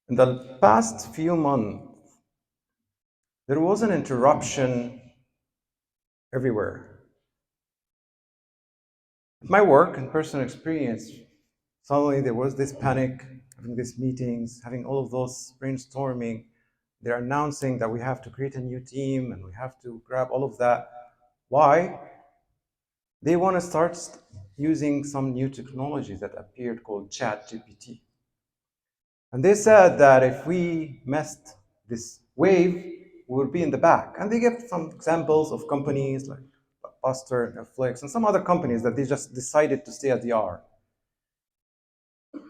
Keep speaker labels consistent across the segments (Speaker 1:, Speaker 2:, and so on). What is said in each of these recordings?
Speaker 1: In the past few months, there was an interruption everywhere. My work and personal experience, suddenly there was this panic, having these meetings, having all of those brainstorming. They're announcing that we have to create a new team and we have to grab all of that. Why? They want to start using some new technology that appeared called ChatGPT. And they said that if we missed this wave, we would be in the back. And they give some examples of companies like Buster, Netflix, and some other companies that they just decided to stay at the R.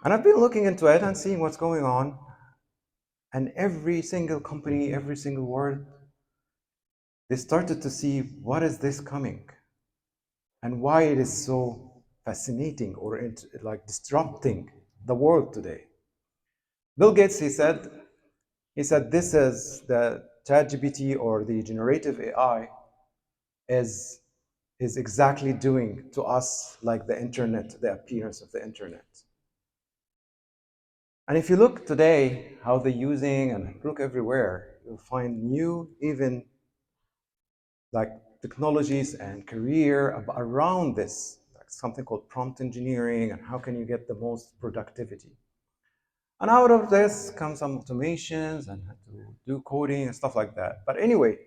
Speaker 1: And I've been looking into it and seeing what's going on. And every single company, every single word, they started to see what is this coming and why it is so fascinating or like disrupting the world today. Bill Gates, he said this is the ChatGPT or the generative AI is exactly doing to us like the internet, the appearance of the internet. And if you look today, how they're using and look everywhere, you'll find new, even like technologies and career around this, like something called prompt engineering and how can you get the most productivity. And out of this comes some automations and how to do coding and stuff like that. But anyway,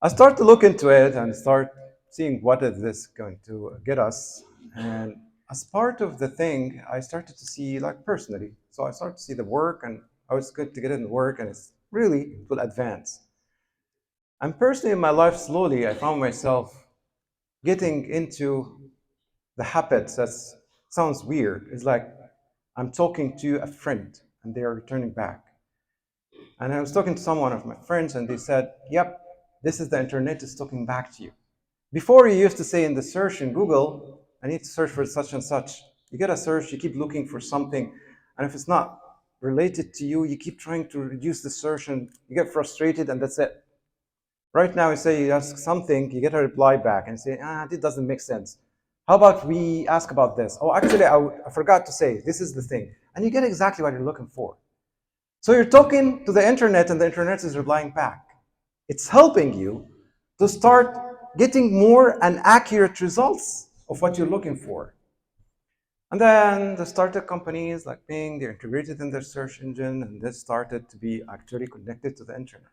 Speaker 1: I start to look into it and start seeing what is this going to get us. And as part of the thing, I started to see like personally. So I started to see the work and I was good to get in work and it's really, it will advance. And personally in my life, slowly, I found myself getting into the habits that sounds weird. It's like I'm talking to a friend and they are returning back. And I was talking to someone of my friends and they said, yep, this is the internet is talking back to you. Before you used to say in the search in Google, I need to search for such and such. You get a search, you keep looking for something. And if it's not related to you, you keep trying to reduce the search and you get frustrated and that's it. Right now, you say you ask something, you get a reply back and say, this doesn't make sense. How about we ask about this? Oh, actually, I forgot to say, this is the thing. And you get exactly what you're looking for. So you're talking to the internet and the internet is replying back. It's helping you to start getting more and accurate results of what you're looking for. And then the startup companies like Bing, they're integrated in their search engine and this started to be actually connected to the internet.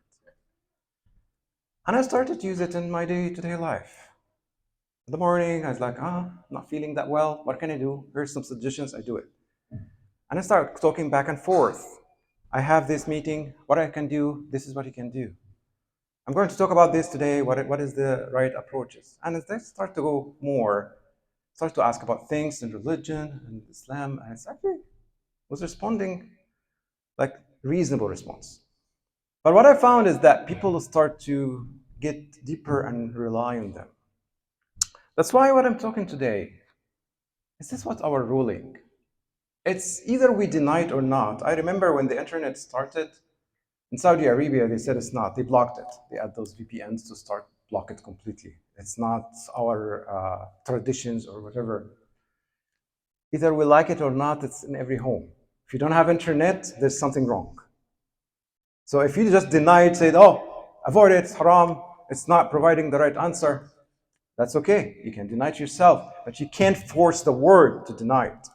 Speaker 1: And I started to use it in my day-to-day life. In the morning, I was like, I'm not feeling that well. What can I do? Here's some suggestions, I do it. And I start talking back and forth. I have this meeting, what I can do, this is what you can do. I'm going to talk about this today, what is the right approaches? And as they start to go more, start to ask about things in religion and Islam, and it's actually was responding like reasonable response. But what I found is that people start to get deeper and rely on them. That's why what I'm talking today, is this what our ruling? It's either we deny it or not. I remember when the internet started, in Saudi Arabia, they said it's not. They blocked it. They add those VPNs to start block it completely. It's not our traditions or whatever. Either we like it or not, it's in every home. If you don't have internet, there's something wrong. So if you just deny it, say, avoid it, it's haram, it's not providing the right answer, that's okay. You can deny it yourself, but you can't force the word to deny it.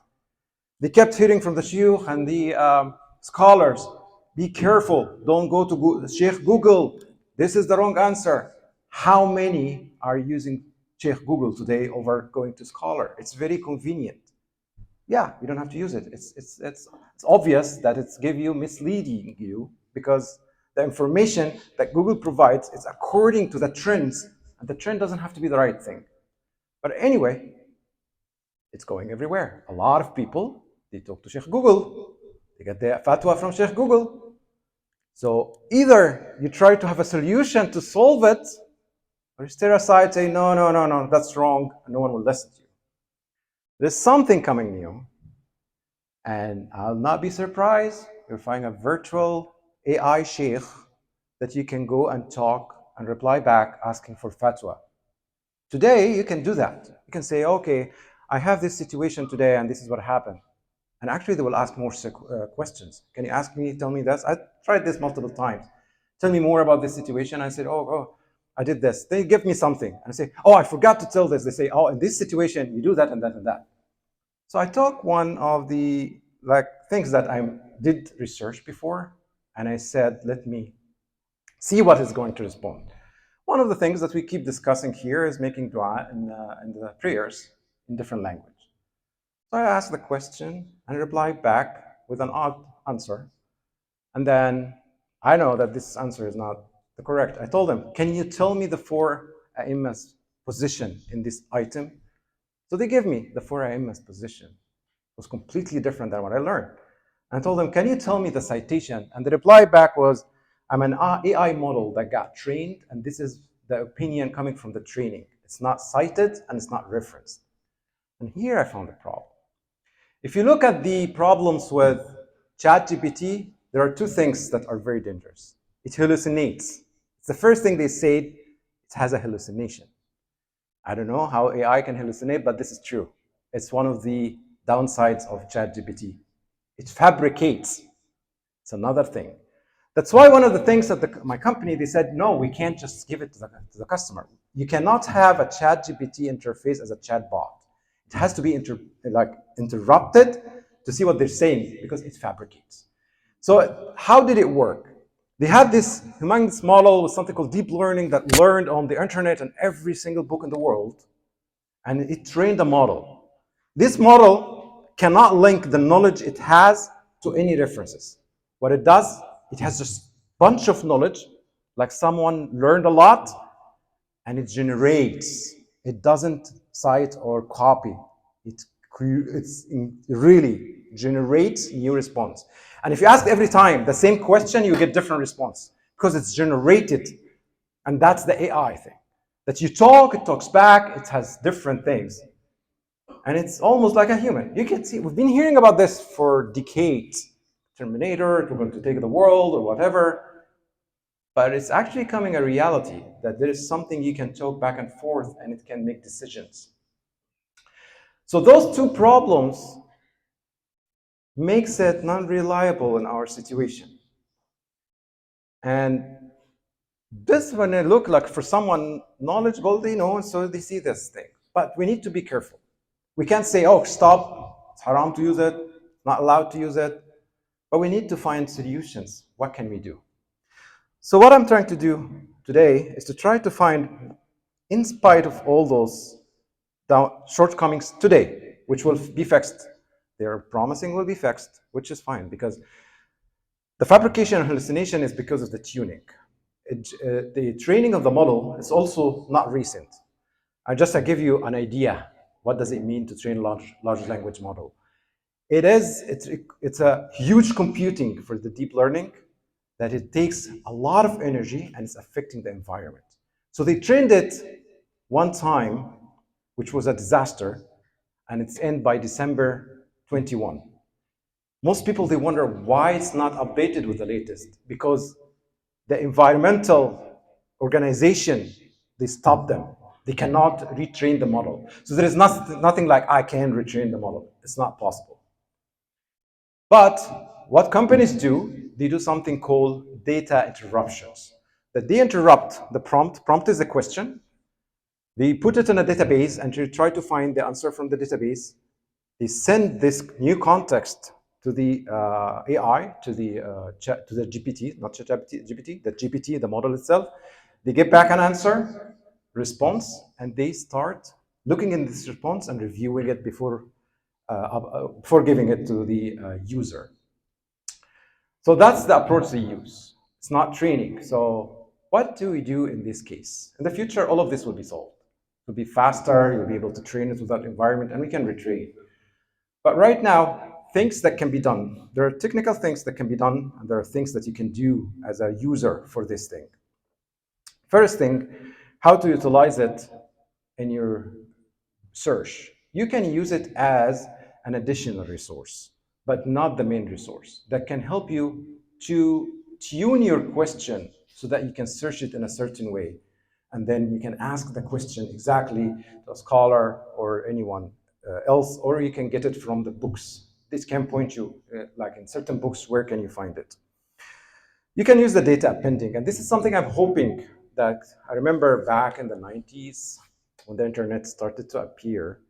Speaker 1: They kept hearing from the sheikh and the scholars, be careful, don't go to Google, Sheikh Google, this is the wrong answer. How many are using Sheikh Google today over going to scholar? It's very convenient. Yeah, you don't have to use it. It's obvious that it's misleading you because the information that Google provides is according to the trends, and the trend doesn't have to be the right thing. But anyway, it's going everywhere. A lot of people, they talk to Sheikh Google. They get the fatwa from Sheikh Google. So either you try to have a solution to solve it, or you stare aside, say, no, that's wrong, and no one will listen to you. There's something coming new, and I'll not be surprised you'll find a virtual AI sheikh that you can go and talk and reply back asking for fatwa. Today, you can do that. You can say, okay, I have this situation today and this is what happened. And actually, they will ask more questions. Can you ask me, tell me this? I tried this multiple times. Tell me more about this situation. I said, oh, I did this. They give me something. And I say, oh, I forgot to tell this. They say, oh, in this situation, you do that and that and that. So I took one of the things that I did research before, and I said, let me see what is going to respond. One of the things that we keep discussing here is making dua in the prayers in different language. So I asked the question and replied back with an odd answer. And then I know that this answer is not the correct. I told them, can you tell me the four A'imma's position in this item? So they gave me the four A'imma's position. It was completely different than what I learned. And I told them, can you tell me the citation? And the reply back was, I'm an AI model that got trained, and this is the opinion coming from the training. It's not cited and it's not referenced. And here I found the problem. If you look at the problems with ChatGPT, there are two things that are very dangerous. It hallucinates. It's the first thing they say, it has a hallucination. I don't know how AI can hallucinate, but this is true. It's one of the downsides of ChatGPT. It fabricates. It's another thing. That's why one of the things that my company, they said, no, we can't just give it to the customer. You cannot have a ChatGPT interface as a chatbot. It has to be interrupted to see what they're saying because it fabricates. So how did it work? They had this humongous model with something called deep learning that learned on the internet and every single book in the world, and it trained a model. This model cannot link the knowledge it has to any references. What it does, it has just a bunch of knowledge, like someone learned a lot, and it generates. It doesn't cite or copy. It really generates new response. And if you ask every time the same question, you get different response because it's generated. And that's the AI thing. That you talk, it talks back, it has different things. And it's almost like a human. You can see, we've been hearing about this for decades. Terminator, we're going to take the world or whatever. But it's actually becoming a reality that there is something you can talk back and forth and it can make decisions. So those two problems makes it non-reliable in our situation. And this, when I look like for someone knowledgeable, they know, and so they see this thing. But we need to be careful. We can't say, oh, stop, it's haram to use it, not allowed to use it. But we need to find solutions. What can we do? So what I'm trying to do today is to try to find, in spite of all those shortcomings today, which will be fixed, they're promising will be fixed, which is fine, because the fabrication and hallucination is because of the tuning. The training of the model is also not recent. I give you an idea. What does it mean to train a large language model? It's a huge computing for the deep learning that it takes a lot of energy and it's affecting the environment. So they trained it one time, which was a disaster, and it's end by December 21. Most people, they wonder why it's not updated with the latest, because the environmental organization, they stop them. They cannot retrain the model. So there is nothing like I can retrain the model. It's not possible. But what companies do, they do something called data interruptions. That they interrupt the prompt. Prompt is a question. They put it in a database and try to find the answer from the database. They send this new context to the AI, to the GPT, not GPT, the GPT, the model itself. They get back an answer, response, and they start looking in this response and reviewing it before giving it to the user. So that's the approach they use. It's not training. So what do we do in this case? In the future, all of this will be solved. It will be faster, you'll be able to train it without environment, and we can retrain. But right now, things that can be done. There are technical things that can be done, and there are things that you can do as a user for this thing. First thing, how to utilize it in your search. You can use it as an additional resource, but not the main resource that can help you to tune your question so that you can search it in a certain way. And then you can ask the question exactly to a scholar or anyone else, or you can get it from the books this can point you, like in certain books, where can you find it? You can use the data appending, and this is something I'm hoping that I remember back in the 90s when the internet started to appear.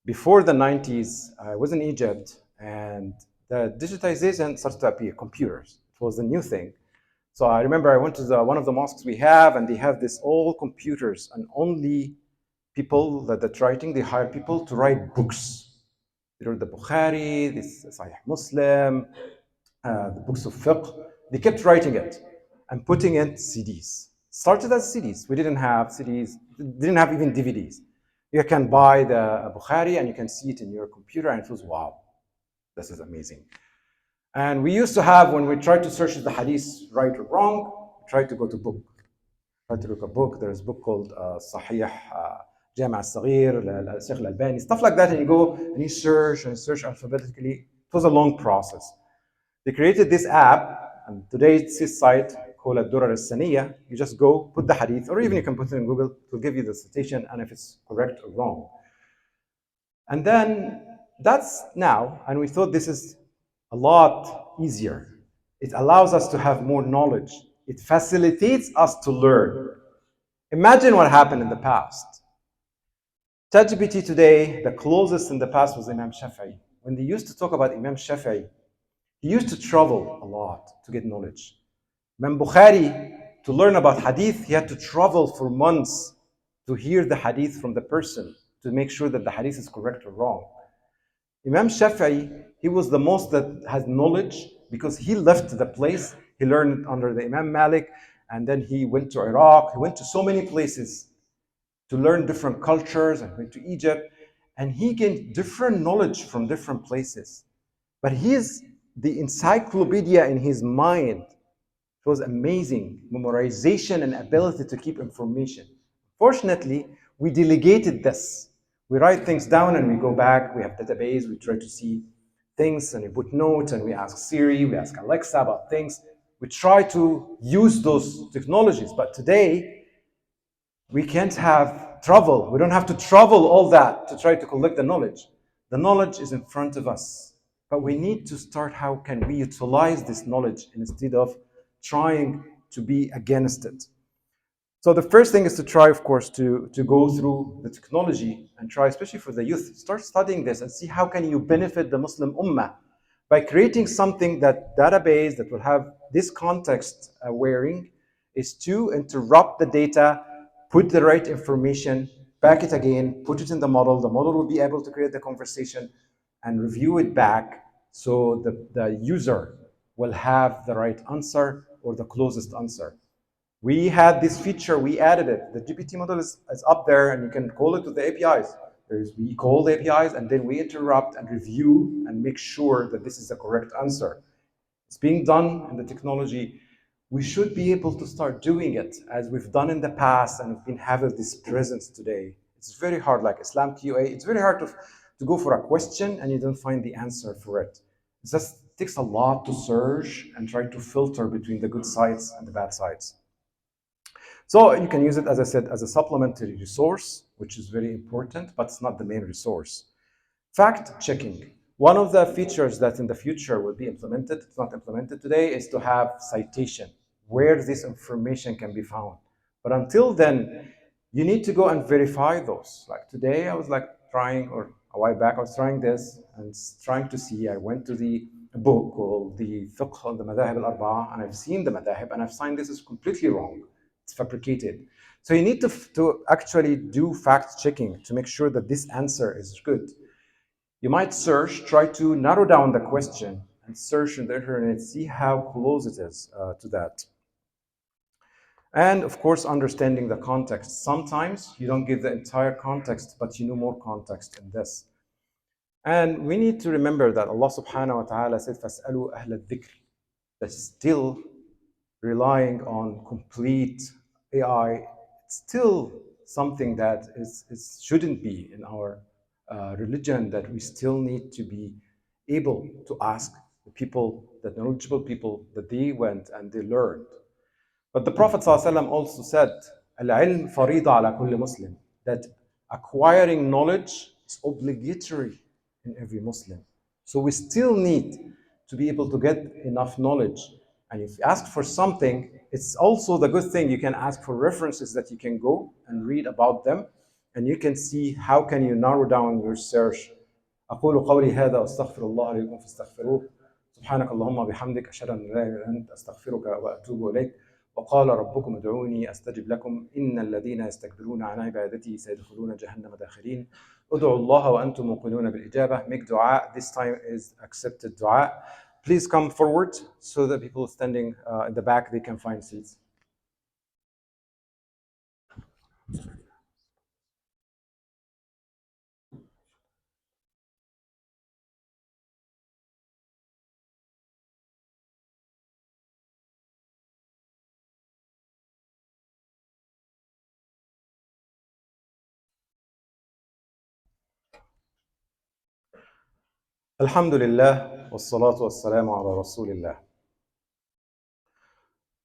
Speaker 1: Before the 90s, I was in Egypt, and the digitization started to appear, computers. It was a new thing. So I remember I went to one of the mosques we have, and they have this all computers, and only people that writing, they hire people to write books. They wrote the Bukhari, this Sahih Muslim, the books of fiqh. They kept writing it and putting in CDs. Started as CDs. We didn't have CDs, didn't have even DVDs. You can buy the Bukhari and you can see it in your computer, and it was, wow, this is amazing. And we used to have, when we tried to search the hadith right or wrong, try to go to book. Try to look a book. There's a book called Sahih Jami' al-Saghir, Sheikh al-Albani, stuff like that, and you go and you search alphabetically. It was a long process. They created this app, and today it's this site called Ad-Durar al-Saniyya. You just go, put the hadith, or even you can put it in Google to give you the citation and if it's correct or wrong. And then that's now, and we thought this is a lot easier. It allows us to have more knowledge. It facilitates us to learn. Imagine what happened in the past. ChatGPT today, the closest in the past was Imam Shafi'i. When they used to talk about Imam Shafi'i, he used to travel a lot to get knowledge. Imam Bukhari, to learn about hadith, he had to travel for months to hear the hadith from the person to make sure that the hadith is correct or wrong. Imam Shafi'i, he was the most that has knowledge because he left the place. He learned under the Imam Malik, and then he went to Iraq. He went to so many places to learn different cultures, and went to Egypt, and he gained different knowledge from different places. But he's the encyclopedia in his mind. It was amazing, memorization and ability to keep information. Fortunately, we delegated this. We write things down and we go back, we have database, we try to see things and we put notes and we ask Siri, we ask Alexa about things. We try to use those technologies, but today we can't have travel. We don't have to travel all that to try to collect the knowledge. The knowledge is in front of us, but we need to start how can we utilize this knowledge instead of trying to be against it. So the first thing is to try, of course, to go through the technology and try, especially for the youth, start studying this and see how can you benefit the Muslim Ummah by creating something, that database that will have this context wearing is to interrupt the data, put the right information, back it again, put it in the model. The model will be able to create the conversation and review it back so the user will have the right answer or the closest answer. We had this feature, we added it. The GPT model is up there and you can call it with the APIs. We call the APIs and then we interrupt and review and make sure that this is the correct answer. It's being done in the technology. We should be able to start doing it as we've done in the past and we've been having this presence today. It's very hard, like Islam QA, it's very hard to go for a question and you don't find the answer for it. It just takes a lot to search and try to filter between the good sites and the bad sites. So you can use it, as I said, as a supplementary resource, which is very important, but it's not the main resource. Fact checking. One of the features that in the future will be implemented, it's not implemented today, is to have citation, where this information can be found. But until then, you need to go and verify those. Like today, I was like trying, or a while back, I was trying this and trying to see, I went to the book called the Fiqh on the Madahib al-Arba'a, and I've seen the Madahib, and I've seen this is completely wrong. It's fabricated. So you need to actually do fact checking to make sure that this answer is good. You might search, try to narrow down the question and search on the internet, see how close it is to that. And of course, understanding the context. Sometimes you don't give the entire context, but you know more context in this. And we need to remember that Allah subhanahu wa ta'ala said, فَاسْأَلُوا أَهْلَ الذِّكْرِ. That's still relying on complete AI. It's still something that shouldn't be in our religion, that we still need to be able to ask the people, the knowledgeable people, that they went and they learned. But the Prophet ﷺ also said, Al-ilm farida ala kulli Muslim, that acquiring knowledge is obligatory in every Muslim. So we still need to be able to get enough knowledge. And if you ask for something, it's also the good thing. You can ask for references that you can go and read about them, and you can see how can you narrow down your search. أقول قولي هذا وأستغفر الله لي ولكم فاستغفروه سبحانك اللهم وبحمدك أشهد أن لا إله إلا أنت أستغفرك وأتوب إليك وقال ربكم ادعوني أستجب لكم إن الذين يستكبرون عن عبادتي سيدخلون جهنم داخرين ادعوا الله وأنتم موقنون بالإجابة. Make dua. This time is accepted dua. Please come forward so that people standing in the back, they can find seats. Alhamdulillah, wassalatu wassalamu ala rasulillah.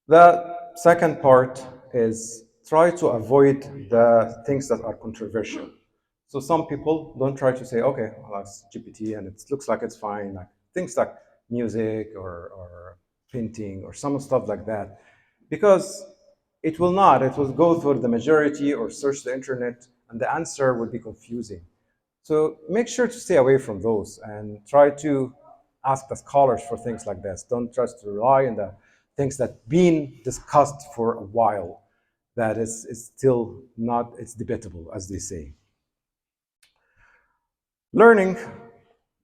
Speaker 1: The second part is try to avoid the things that are controversial. So some people don't try to say, okay, well, that's GPT and it looks like it's fine. Like things like music or painting or some stuff like that, because it will not. It will go through the majority or search the internet, and the answer will be confusing. So make sure to stay away from those and try to ask the scholars for things like this. Don't just rely on the things that been discussed for a while that is still not, it's debatable, as they say. Learning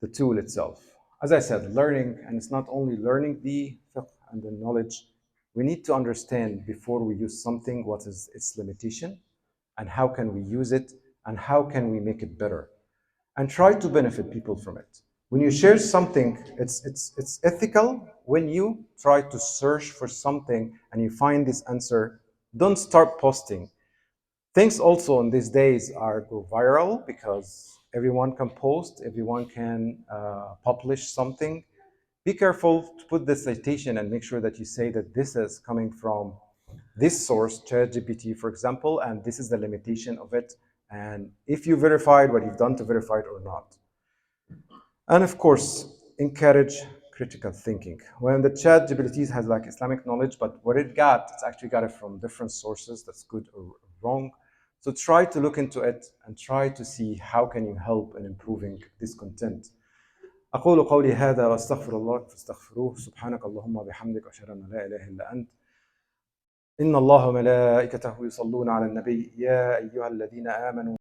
Speaker 1: the tool itself. As I said, learning, and it's not only learning the fiqh and the knowledge, we need to understand before we use something what is its limitation and how can we use it and how can we make it better, and try to benefit people from it. When you share something, it's ethical. When you try to search for something and you find this answer, don't start posting. Things also in these days are go viral because everyone can post, everyone can publish something. Be careful to put the citation and make sure that you say that this is coming from this source, ChatGPT, for example, and this is the limitation of it. And if you verified what you've done to verify it or not. And of course, encourage critical thinking. When the ChatGPT has like Islamic knowledge, but what it got, it's actually got it from different sources. That's good or wrong. So try to look into it and try to see how can you help in improving this content. أقول قولي هذا وأستغفر الله فاستغفروه سبحانك اللهم وبحمدك أشهد أن لا إله إلا أنت إن الله وملائكته يصلون على النبي يا أيها الذين آمنوا